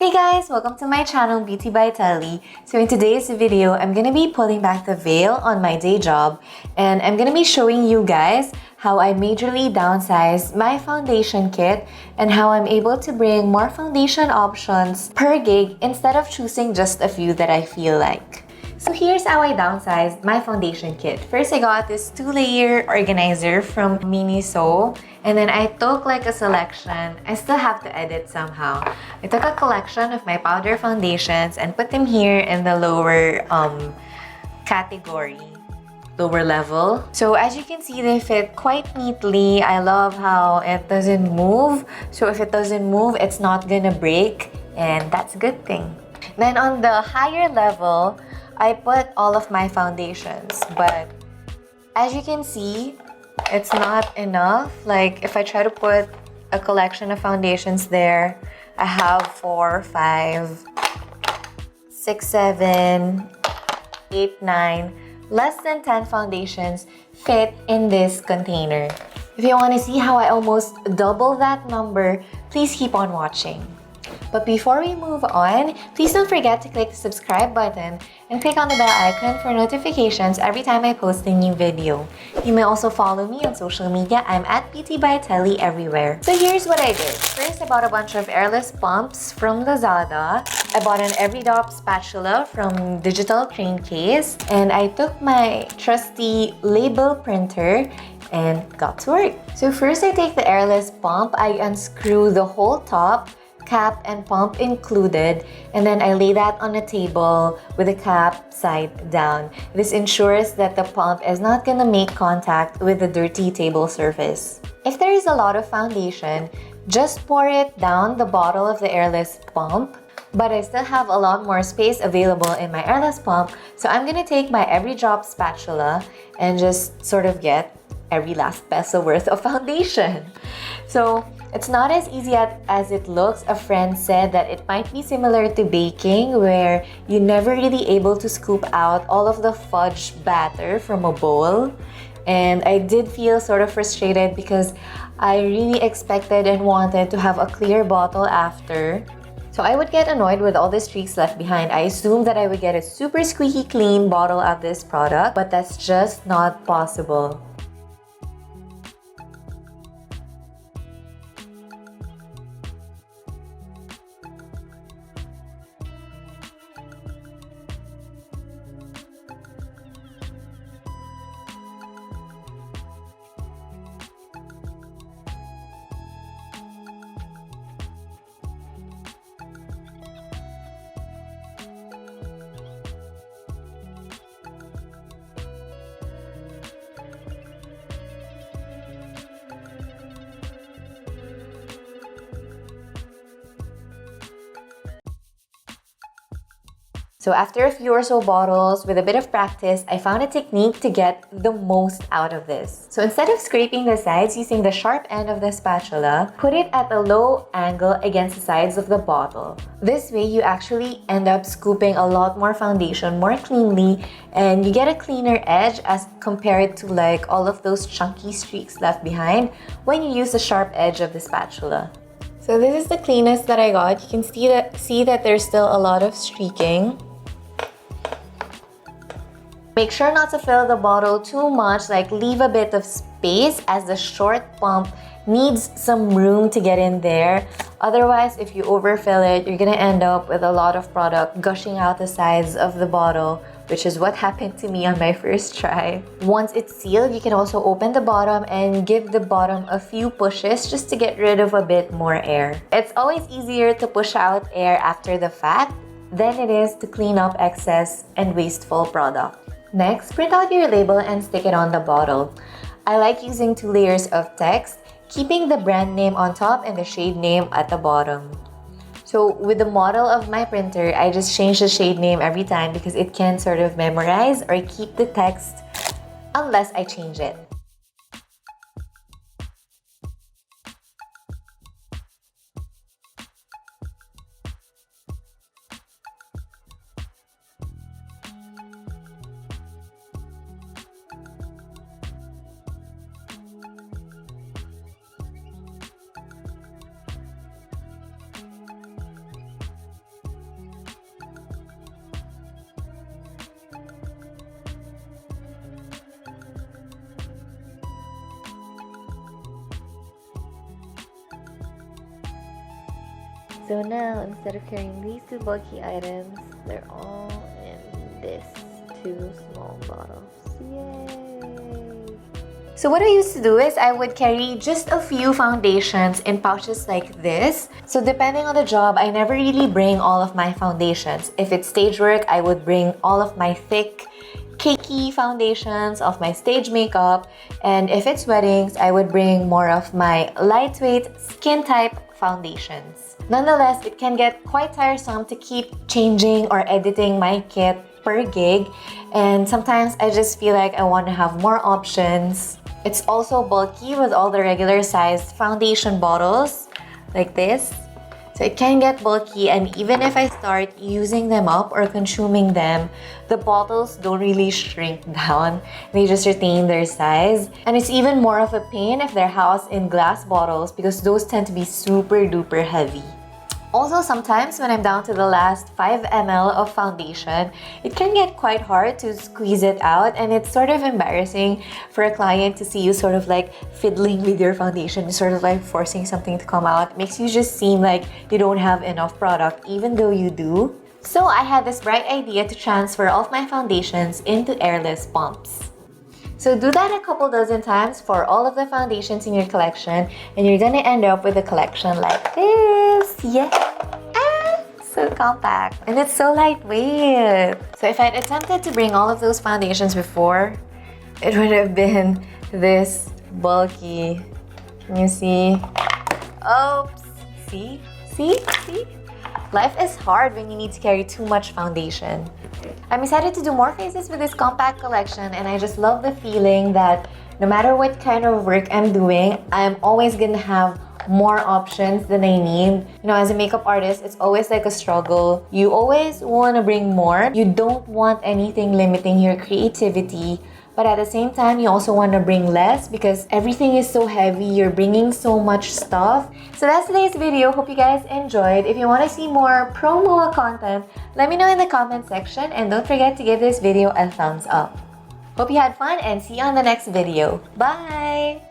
Hey guys! Welcome to my channel Beauty by Tellie. So in today's video, I'm gonna be pulling back the veil on my day job and I'm gonna be showing you guys how I majorly downsized my foundation kit and how I'm able to bring more foundation options per gig instead of choosing just a few that I feel like. So here's how I downsized my foundation kit. First, I got this 2-layer organizer from Miniso. And then I took like a selection. I still have to edit somehow. I took a collection of my powder foundations and put them here in the lower category, lower level. So as you can see, they fit quite neatly. I love how it doesn't move. So if it doesn't move, it's not gonna break. And that's a good thing. Then on the higher level, I put all of my foundations, but as you can see, it's not enough. Like if I try to put a collection of foundations there, I have 4, 5, 6, 7, 8, 9, less than 10 foundations fit in this container. If you want to see how I almost double that number, please keep on watching. But before we move on, please don't forget to click the subscribe button and click on the bell icon for notifications every time I post a new video. You may also follow me on social media. I'm at Beauty by Tellie everywhere. So here's what I did. First, I bought a bunch of airless pumps from Lazada. I bought an Every Drop spatula from Digital Crane Case. And I took my trusty label printer and got to work. So first, I take the airless pump. I unscrew the whole top, cap and pump included, and then I lay that on a table with the cap side down. This ensures that the pump is not gonna make contact with the dirty table surface. If there is a lot of foundation, just pour it down the bottle of the airless pump, but I still have a lot more space available in my airless pump, so I'm gonna take my Every Drop spatula and just sort of get every last peso worth of foundation. So it's not as easy as it looks. A friend said that it might be similar to baking, where you're never really able to scoop out all of the fudge batter from a bowl. And I did feel sort of frustrated because I really expected and wanted to have a clear bottle after. So I would get annoyed with all the streaks left behind. I assumed that I would get a super squeaky clean bottle of this product, but that's just not possible. So after a few or so bottles, with a bit of practice, I found a technique to get the most out of this. So instead of scraping the sides using the sharp end of the spatula, put it at a low angle against the sides of the bottle. This way, you actually end up scooping a lot more foundation more cleanly, and you get a cleaner edge as compared to like all of those chunky streaks left behind when you use the sharp edge of the spatula. So this is the cleanest that I got. You can see that there's still a lot of streaking. Make sure not to fill the bottle too much, like leave a bit of space as the short pump needs some room to get in there. Otherwise, if you overfill it, you're gonna end up with a lot of product gushing out the sides of the bottle, which is what happened to me on my first try. Once it's sealed, you can also open the bottom and give the bottom a few pushes just to get rid of a bit more air. It's always easier to push out air after the fact than it is to clean up excess and wasteful product. Next, print out your label and stick it on the bottle. I like using 2 layers of text, keeping the brand name on top and the shade name at the bottom. So with the model of my printer, I just change the shade name every time because it can sort of memorize or keep the text unless I change it. So now, instead of carrying these two bulky items, they're all in this two small bottles. Yay! So what I used to do is I would carry just a few foundations in pouches like this. So depending on the job, I never really bring all of my foundations. If it's stage work, I would bring all of my thick, cakey foundations of my stage makeup. And if it's weddings, I would bring more of my lightweight skin type foundations. Nonetheless, it can get quite tiresome to keep changing or editing my kit per gig, and sometimes I just feel like I want to have more options. It's also bulky with all the regular sized foundation bottles like this. So it can get bulky, and even if I start using them up or consuming them, the bottles don't really shrink down. They just retain their size. And it's even more of a pain if they're housed in glass bottles because those tend to be super duper heavy. Also, sometimes when I'm down to the last 5 ml of foundation, it can get quite hard to squeeze it out, and it's sort of embarrassing for a client to see you sort of like fiddling with your foundation, sort of like forcing something to come out. It makes you just seem like you don't have enough product, even though you do. So I had this bright idea to transfer all of my foundations into airless pumps. So do that a couple dozen times for all of the foundations in your collection, and you're gonna end up with a collection like this. Yeah, so compact, and it's so lightweight. So if I'd attempted to bring all of those foundations before, it would have been this bulky. Can you see? Oops. See? Life is hard when you need to carry too much foundation. I'm excited to do more phases with this compact collection, and I just love the feeling that no matter what kind of work I'm doing, I'm always gonna have more options than I need. You know, as a makeup artist, it's always like a struggle. You always want to bring more. You don't want anything limiting your creativity, but at the same time, you also want to bring less because everything is so heavy. You're bringing so much stuff. So that's today's video. Hope you guys enjoyed. If you want to see more promo content, let me know in the comment section, and don't forget to give this video a thumbs up. Hope you had fun, and see you on the next video. Bye!